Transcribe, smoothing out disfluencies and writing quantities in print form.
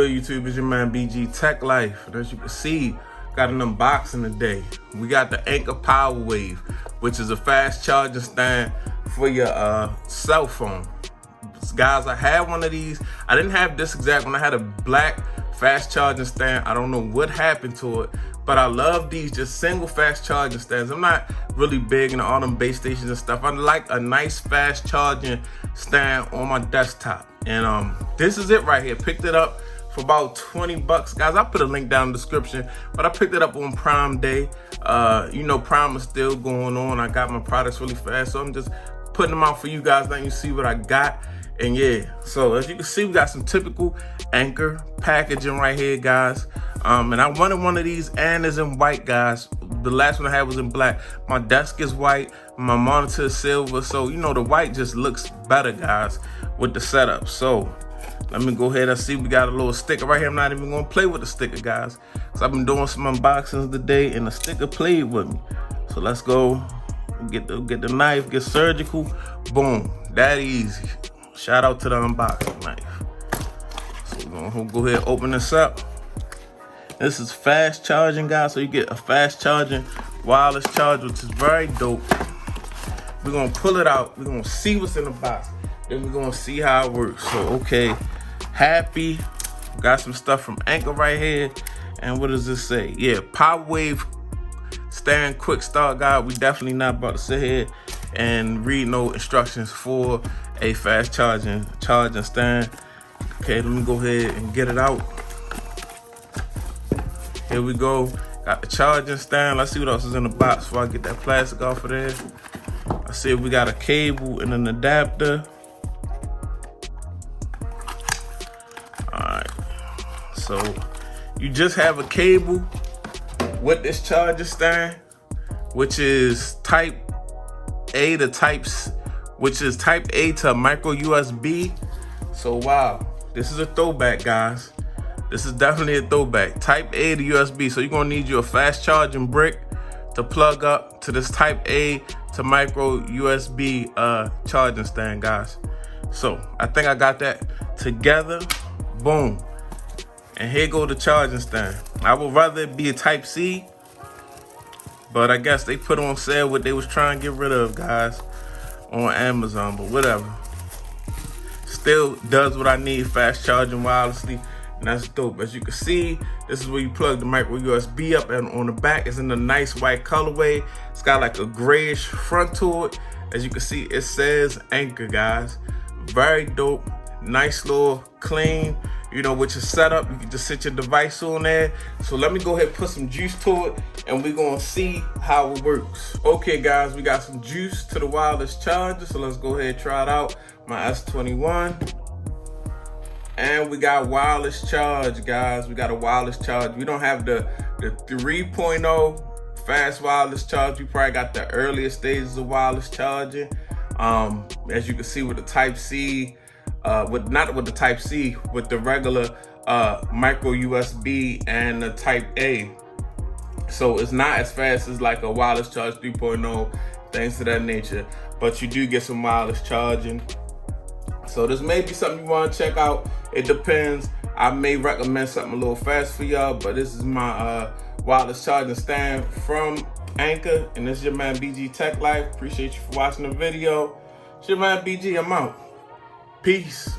good, YouTube? It's your man BG Tech Life. And as you can see, got an unboxing today. We got the Anker PowerWave, which is a fast charging stand for your cell phone. Guys, I had one of these. I didn't have this exact one. I had a black fast charging stand. I don't know what happened to it, but I love these just single fast charging stands. I'm not really big into all them base stations and stuff. I like a nice fast charging stand on my desktop. And this is it right here. Picked it up for about 20 bucks. Guys, I'll put a link down in the description, but I picked it up on Prime Day. You know, Prime is still going on. I got my products really fast, so I'm just putting them out for you guys, letting you see what I got. And yeah, so as you can see, we got some typical Anker packaging right here, guys. And I wanted one of these, and it's in white, guys. The last one I had was in black. My desk is white, my monitor is silver, so you know the white just looks better, guys, with the setup. So let me go ahead and see. We got a little sticker right here. I'm not even gonna play with the sticker, guys, because I've been doing some unboxings today, and the sticker played with me. So let's go get the knife, get surgical. Boom, that easy. Shout out to the unboxing knife. So we're gonna go ahead and open this up. This is fast charging, guys. So you get a fast charging wireless charger, which is very dope. We're gonna pull it out. We're gonna see what's in the box. Then we're gonna see how it works. So okay, happy. Got some stuff from Anker right here. And what does this say? Yeah, PowerWave stand quick start guide. We definitely not about to sit here and read no instructions for a fast charging stand. Okay, let me go ahead and get it out. Here we go. Got the charging stand. Let's see what else is in the box before I get that plastic off of there. I see we got a cable and an adapter. Alright, so you just have a cable with this charger stand, which is type A to type A to micro USB. So wow, this is a throwback, guys. This is definitely a throwback. Type A to USB. So you're gonna need you a fast charging brick to plug up to this type A to micro USB charging stand, guys. So I think I got that together. Boom. And here go the charging stand. I would rather it be a type C, but I guess they put on sale what they was trying to get rid of, guys, on Amazon, but whatever. Still does what I need, fast charging wirelessly, and that's dope. As you can see, this is where you plug the micro USB up, and on the back it's in a nice white colorway. It's got like a grayish front to it. As you can see, it says Anker, guys. Very dope, nice little clean. You know, with your setup, you can just sit your device on there. So let me go ahead and put some juice to it, and we're gonna see how it works. Okay, guys, we got some juice to the wireless charger, so let's go ahead and try it out. My S21. And we got wireless charge, guys. We got a wireless charge. We don't have the 3.0 fast wireless charge. We probably got the earlier stages of wireless charging. As you can see with the Type C, not with the Type C, with the regular micro USB and the Type A. So it's not as fast as like a wireless charge 3.0, things of that nature, but you do get some wireless charging. So this may be something you want to check out. It depends. I may recommend something a little fast for y'all, but this is my wireless charging stand from Anker, and this is your man BG Tech Life. Appreciate you for watching the video. It's your man BG. I'm out. Peace.